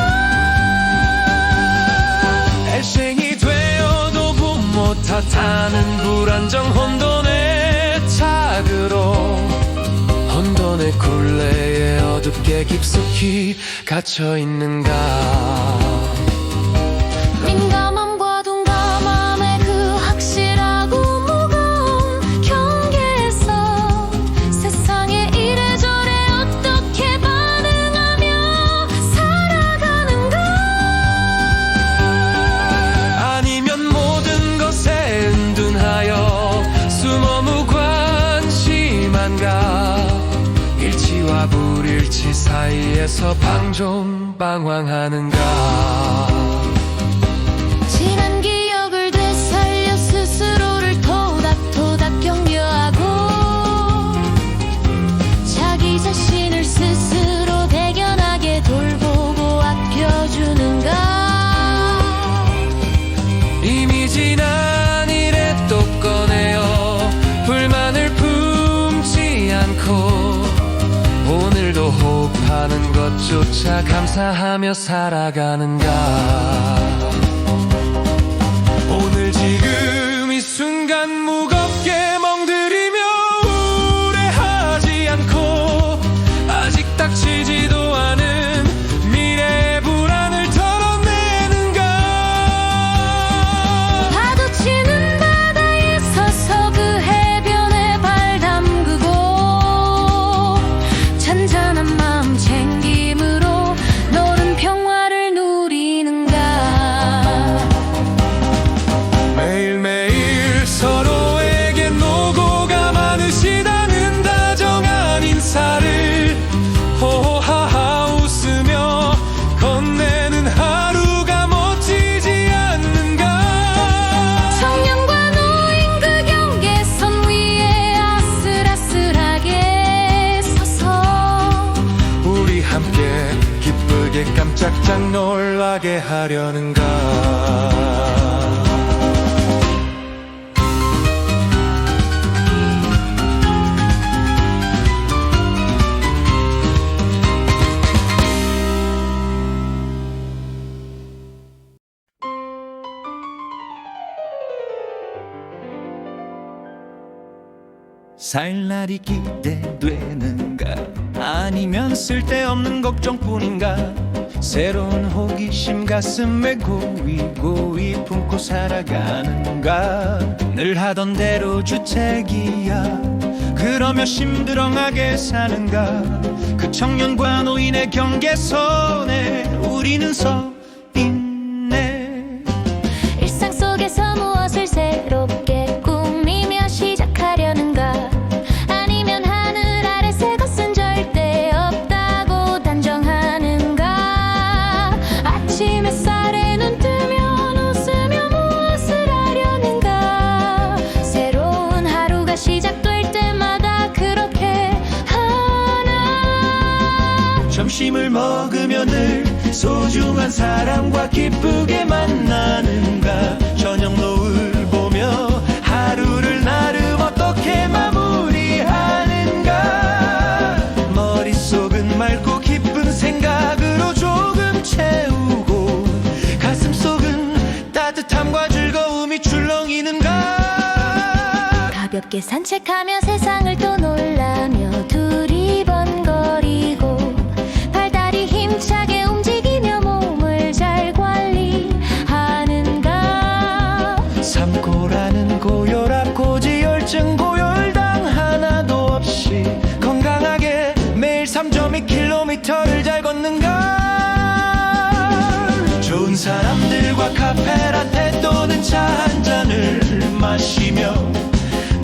일생이 되어도 부모 타는 불안정 혼돈의 착으로 혼돈의 굴레에 어둡게 깊숙이 갇혀있는가. 민감함과 둔감함의 그 확실하고 무거운 경계에서 세상에 이래저래 어떻게 반응하며 살아가는가. 아니면 모든 것에 은둔하여 숨어 무관심한가. 일치와 불일치 사이에서 방종방황하는가. 지난 기억을 되살려 스스로를 토닥토닥 격려하고 자기 자신을 스스로 대견하게 돌보고 아껴주는가. 이미 지난 일에 또 꺼내어 불만을 품지 않고 오늘도 호흡하는 것조차 감사하며 살아가는가. 오늘 지금 이 순간 무겁게 멍들이며 우울해하지 않고 아직 닥치지도 않은 미래의 불안을 털어내는가. 파도 치는 바다에 서서 그 해변에 발 담그고 잔잔한 마음 챙김으로 너른 평화를 누리는가. 매일매일 서로에게 노고가 많으시다는 다정한 인사를 호하하 웃으며 건네는 하루가 멋지지 않는가. 청년과 노인 그 경계선 위에 아슬아슬하게 서서 우리 함께 기쁘게 깜짝짝 놀라게 하려는가. 살 날이 기대되는가. 아니면 쓸데없는 걱정뿐인가. 새로운 호기심 가슴에 고이 품고 살아가는가. 늘 하던 대로 주책이야. 그러며 심드렁하게 사는가. 그 청년과 노인의 경계선에 우리는 서 있네. 일상 속에서 무엇을 새롭게 꾸미며 시작하려는가. 아니면 하늘 아래 새 것은 절대 없다고 단정하는가. 아침 햇살에 눈 뜨면 웃으며 무엇을 하려는가. 새로운 하루가 시작될 때마다 그렇게 하나. 점심을 먹으며 늘 소중한 사람과 기쁘게 만나는가. 저녁 노을 보며 하루를 나름 어떻게 마무리하는가. 머릿속은 맑고 기쁜 생각으로 조금 채우고 가슴속은 따뜻함과 즐거움이 출렁이는가. 가볍게 산책하며 세상을 또 놀라며 두리번거리고 발다리 힘차게 움직이며 몸을 잘 관리하는가. 삼고라는 고혈압 고지혈증 고혈당 하나도 없이 건강하게 매일 3.2km를 잘 걷는가. 좋은 사람들과 카페라테 또는 차 한 잔을 마시며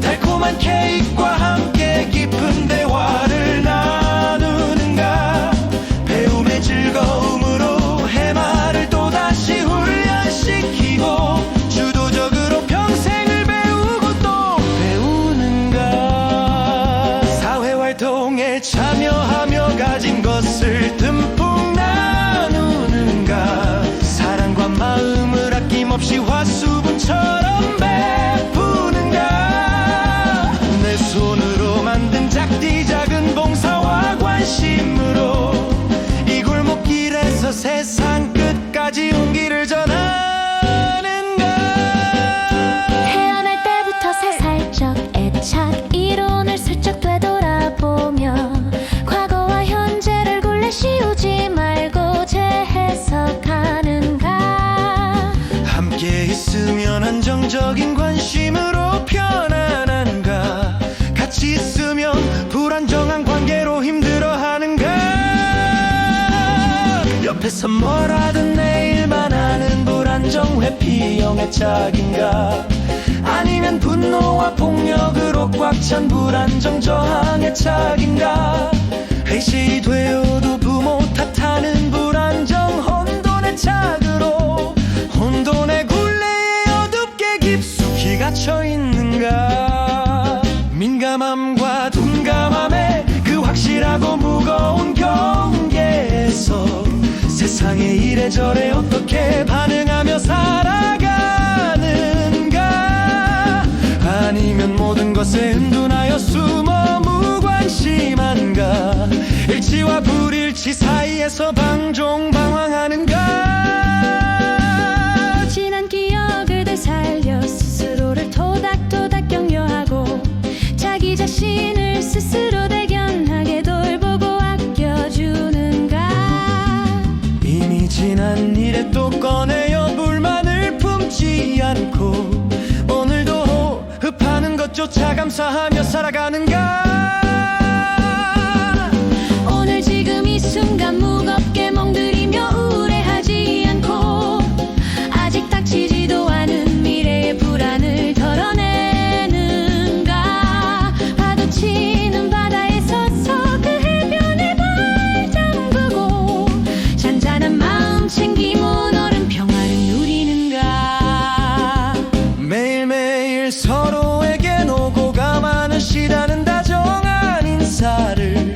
달콤한 케이크와 함께 깊은 대화를 나누는가. 배움의 즐거움으로 해마를 또다시 훈련시키고 주도적으로 평생을 배우고 또 배우는가. 사회활동에 참여하며 가진 것을 듬뿍 나누는가. 사랑과 마음을 아낌없이 화수분처럼 베푸는가. 내 손으로 만든 작디 작은 봉사와 관심으로 이 골목길에서 세상 끝까지 온기를 전하는가. 아니면 안정적인 관심으로 편안한가? 같이 있으면 불안정한 관계로 힘들어하는가? 옆에서 뭐라든 내일만 하는 불안정 회피형의 짝인가? 아니면 분노와 폭력으로 꽉 찬 불안정 저항의 짝인가? 회식이 되어도 부모 탓하는 불안정 혼돈의 짝으로 혼돈의 굴레에 어둡게 깊숙이 갇혀 있는가? 민감함과 둔감함의 그 확실하고 무거운 경계에서 세상에 이래저래 어떻게 반응하며 살아가는가? 아니면 모든 것에 은둔하여 숨어 무관심한가? 일치와 불일치 사이에서 방종방황하는가? 지난 기억을 되살려 스스로를 토닥토닥 격려하고 자기 자신을 스스로 대견하게 돌보고 아껴주는가? 이미 지난 일에 또 꺼내어 불만을 품지 않고 오늘도 호흡하는 것조차 감사하며 살아가는가? 오늘 지금 이 순간 무겁게 멍들이며 우울해하지 않고 아직 닥치지도 않은 미래의 불안을 덜어내는가? 파도치는 바다에 서서 그 해변에 발 담그고 잔잔한 마음 챙기며 너른 평화를 누리는가? 매일매일 서로에게 오고 가마는 시다는 다정한 인사를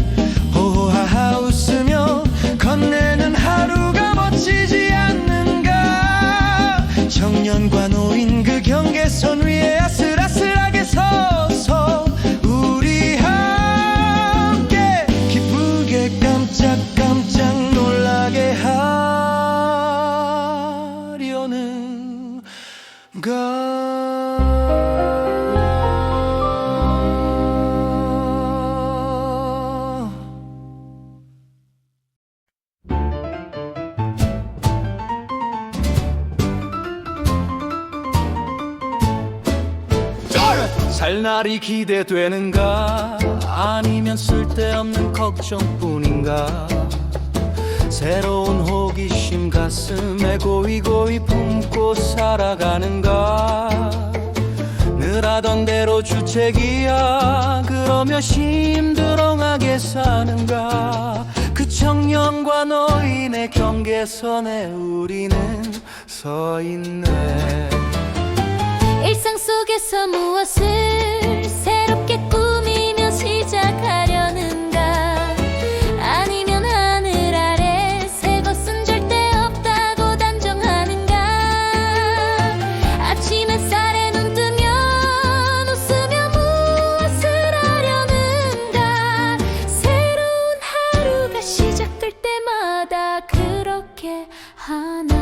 호하하 웃으며 건네는 하루가 멋지지 않는가? 청년과 노인 그 경계선 위에 아슬아슬하게 서서 우리 함께 기쁘게 깜짝깜짝 놀라게 하려는가? 살 날이 기대되는가? 아니면 쓸데없는 걱정뿐인가? 새로운 호기심 가슴에 고이고이 품고 살아가는가? 늘 하던 대로 주책이야 그러며 심드렁하게 사는가? 그 청년과 노인의 경계선에 우리는 서 있네. 일상 속에서 무엇을 새롭게 꾸미며 시작하려는가? 아니면 하늘 아래 새 것은 절대 없다고 단정하는가? 아침 햇살에 눈 뜨면 웃으며 무엇을 하려는가? 새로운 하루가 시작될 때마다 그렇게 하나?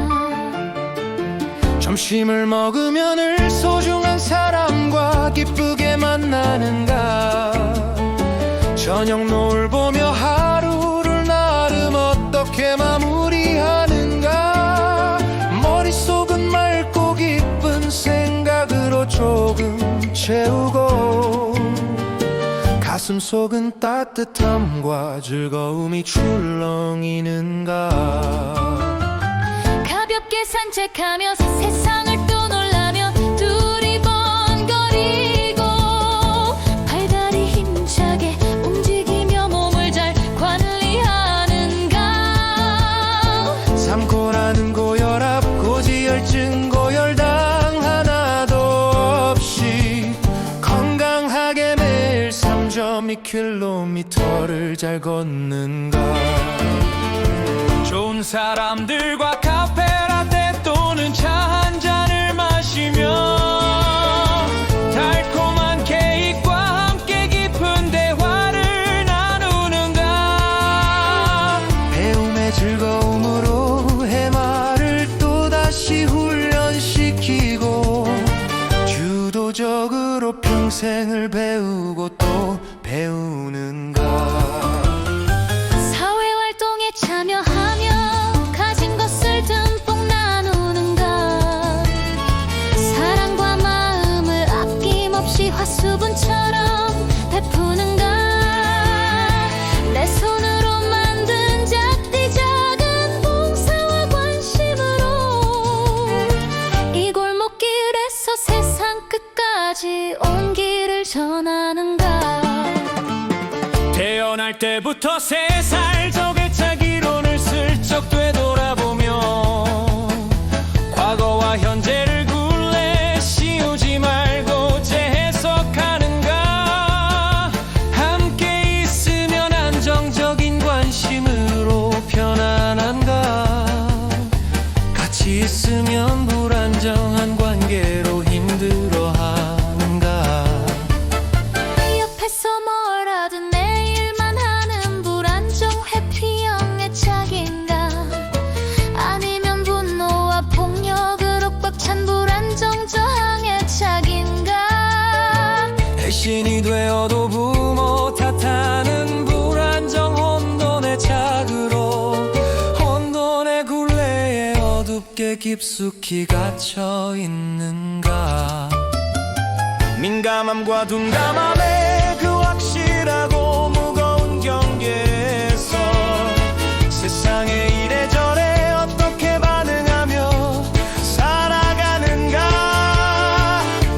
점심을 먹으면 늘 소중한 사람과 기쁘게 만나는가? 저녁 노을 보며 하루를 나름 어떻게 마무리하는가? 머릿속은 맑고 기쁜 생각으로 조금 채우고 가슴속은 따뜻함과 즐거움이 출렁이는가? 가볍게 산책하며 세상을 또 놀라며 두리번거리고 발발이 힘차게 움직이며 몸을 잘 관리하는가? 삼코라는 고혈압 고지혈증 고혈당 하나도 없이 건강하게 매일 3.2km를 잘 걷는가? 좋은 사람들과 카페라떼 또는 차 한 잔을 마시며 달콤한 케이크와 함께 깊은 대화를 나누는가? 배움의 즐거움으로 해마를 또다시 훈련시키고 주도적으로 평생을 배우고 또 배우는가? 사회활동에 참여하며 가진 것을 듬뿍 나누는가? 수분처럼 베푸는가 내 손으로 만든 작디 작은 봉사와 관심으로 이 골목길에서 세상 끝까지 온 길을 전하는가 태어날 때부터 3살 저개차기론을 슬쩍 되돌아보며 과거와 현재를 굴레 씌우지 말고 재해석하는가 함께 있으면 안정적인 관심으로 편안한가 같이 있으면 불안정한 관계로 힘들어하는가 옆에서 뭘 하든 내 일만 하는 불안정 회피형 애착인가 아니면 분노와 폭력으로 꽉 찬 불안정 저항 애착인가 신이 되어도 부모 탓하는 불안정 혼돈의 착으로 혼돈의 굴레에 어둡게 깊숙이 갇혀 있는가 민감함과 둔감함의 그 확실하고 무거운 경계에서 세상의 이래저래 어떻게 반응하며 살아가는가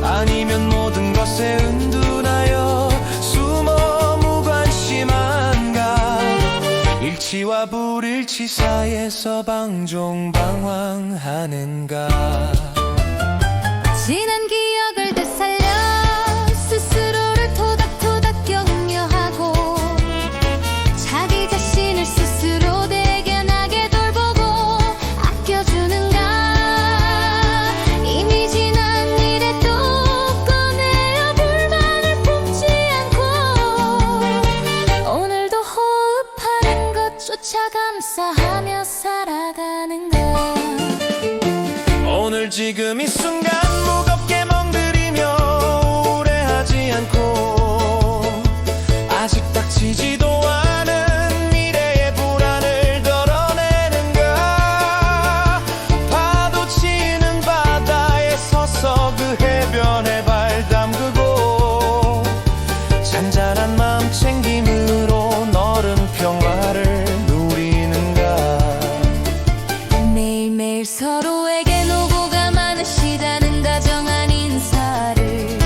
아니면 모든 것에 은둔하여 숨어 무관심한가 일치와 불일치 사이에서 방종방황하는가 지난 기억을 되살려 스스로를 토닥토닥 격려하고 자기 자신을 스스로 대견하게 돌보고 아껴주는가 이미 지난 일에 또 꺼내어 불만을 품지 않고 오늘도 호흡하는 것조차 감사하며 살아가는가 오늘 지금 이 순간 무겁게 멍들이며 우울해하지 않고 아직 닥치지도 않은 미래의 불안을 덜어내는가 파도 치는 바다에 서서 그 해변에 발 담그고 잔잔한 마음 챙김으로 너른 평화를 누리는가 매일매일 서로에게 노고가 많으시다는 다정한 인사를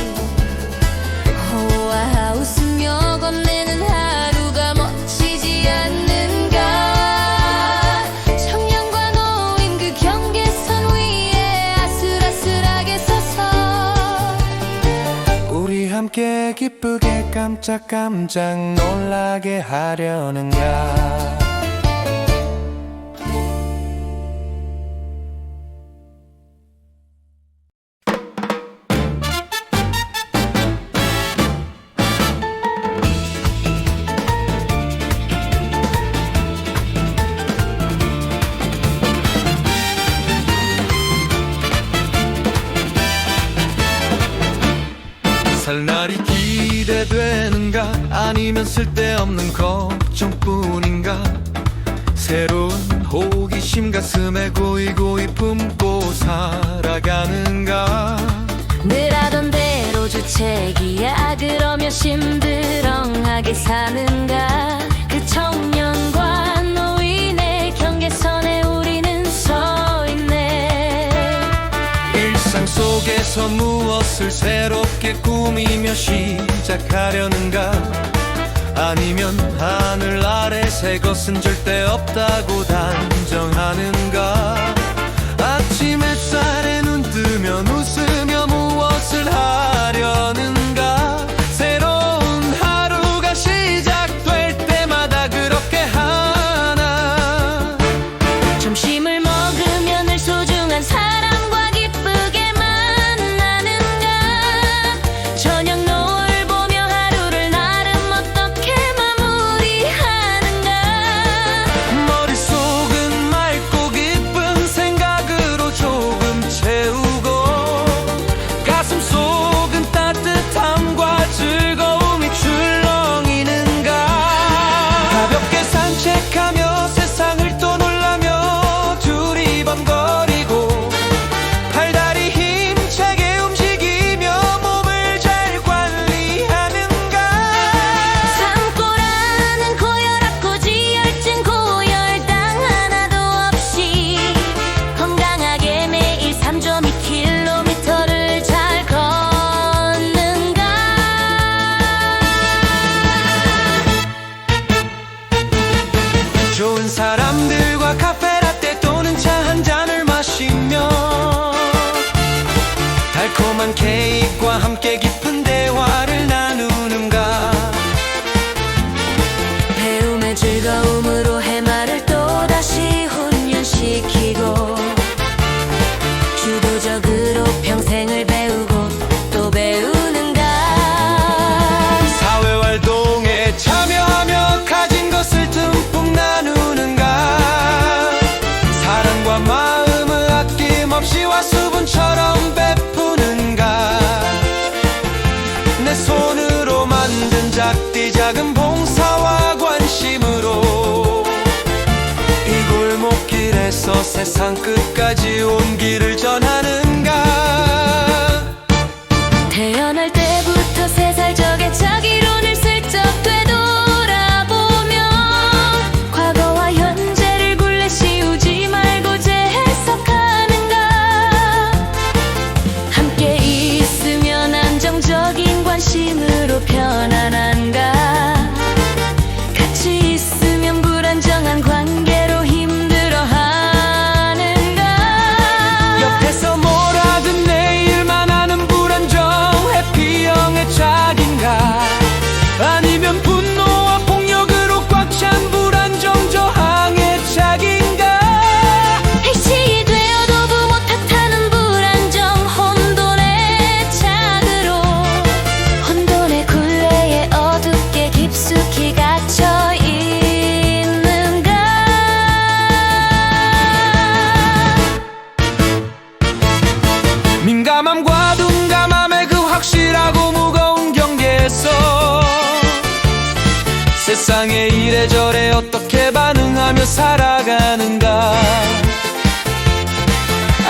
호화 웃으며 건네는 하루가 멋지지 않는가 청년과 노인 그 경계선 위에 아슬아슬하게 서서 우리 함께 기쁘게 깜짝깜짝 놀라게 하려는가 살 날이 기대되는가 아니면 쓸데없는 걱정뿐인가 새로운 호기심 가슴에 고이고이 품고 살아가는가 늘 하던 대로 주책이야 그러며 심드렁하게 사는가 그 청년과 노인의 경계선에 우리는 서 있네 일상 속에서 무엇을 새롭게 꾸미며 시작하려는가 아니면 하늘 아래 새 것은 절대 없다고 단정하는가 아침 햇살에 눈 뜨면 웃으며 무엇을 하려는가 새로운 하루가 시작될 때마다 그렇게 하나 점심을 먹으면 늘 소중한 사람과 기쁘게 만나는가 저녁 노을 보며 하루를 나름 어떻게 마무리하는가 머릿속은 맑고 기쁜 새 달콤한 케이크와 함께 깊은 대화를 나누는가. 배움의 즐거움으로 해마를 또다시 훈련시키고 주도적으로 평생을 배우고 또 배우는가. 사회활동에 참여하며 가진 것을 듬뿍 나누는가. 사랑과 마음을 아낌없이와 수분처럼 베푸는가. 내 손으로 만든 작디 작은 봉사와 관심으로 이 골목길에서 세상 끝까지 온 길을 전하는가. 태어날 때부터 3살 적에 자기론을 슬쩍 되돌아보며 과거와 현재를 굴레 씌우지 말고 재해석하는가. 함께 있으면 안정적인 관심으로 편안한가. 같이 있으면 불안정한 관계로 힘들어하는가. 옆에서 뭐라든 내 일만 하는 불안정 해피형의 짝인가. 아니면 분노와 폭력으로 꽉 찬 불안정 저항의 짝인가. 일시이 되어도 부모 탓하는 불안정 혼돈의 짝으로 혼돈의 굴레에 어둡게 깊숙이 갇혀 있는가. 민감함과 둔감함의 그 확실하고 무거운 경계에서 세상에 이래저래 어떻게 반응하며 살아가는가.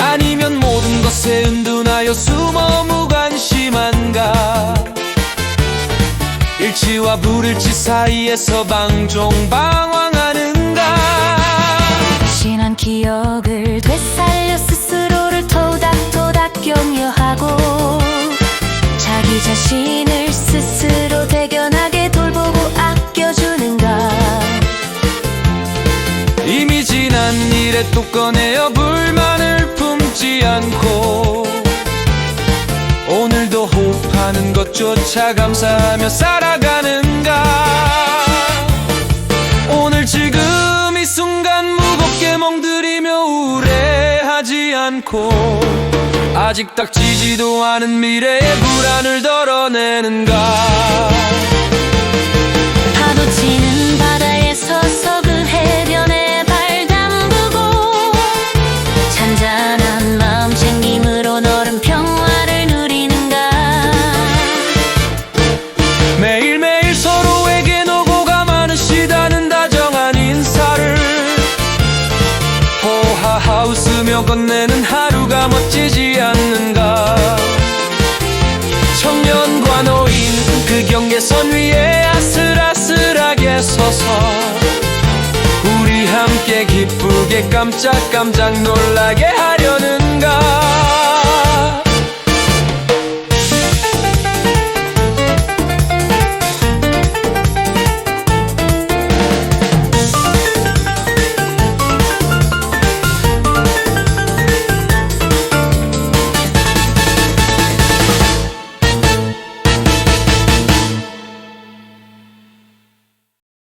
아니면 모든 것에 은둔하여 숨어 무관심한가. 일치와 불일치 사이에서 방종방황하는가. 지난 기억을 되살려 스스로를 토닥토닥 격려하고 자기 자신을 스스로 대견하게 돌보고 아껴주는가. 이미 지난 일에 또 꺼내어 불만을 품지 않고 오늘도 호흡하는 것조차 감사하며 살아가는가. 오늘 지금 이 순간 무겁게 멍들이며 우울해하지 않고 아직 닥치지도 않은 미래의 불안을 덜어내는가. 파도 치는 바다에 서서 그 해변에 발 담그고 잔잔한 마음 챙김으로 너른 평화를 누리는가. 매일매일 서로에게 노고가 많으시다는 다정한 인사를 호하하 웃으며 건네는 하루가 멋지지 않는가. 청년과 노인 그 경계선 위에 아슬아슬하게 서서 우리 함께 기쁘게 깜짝깜짝 놀라게 하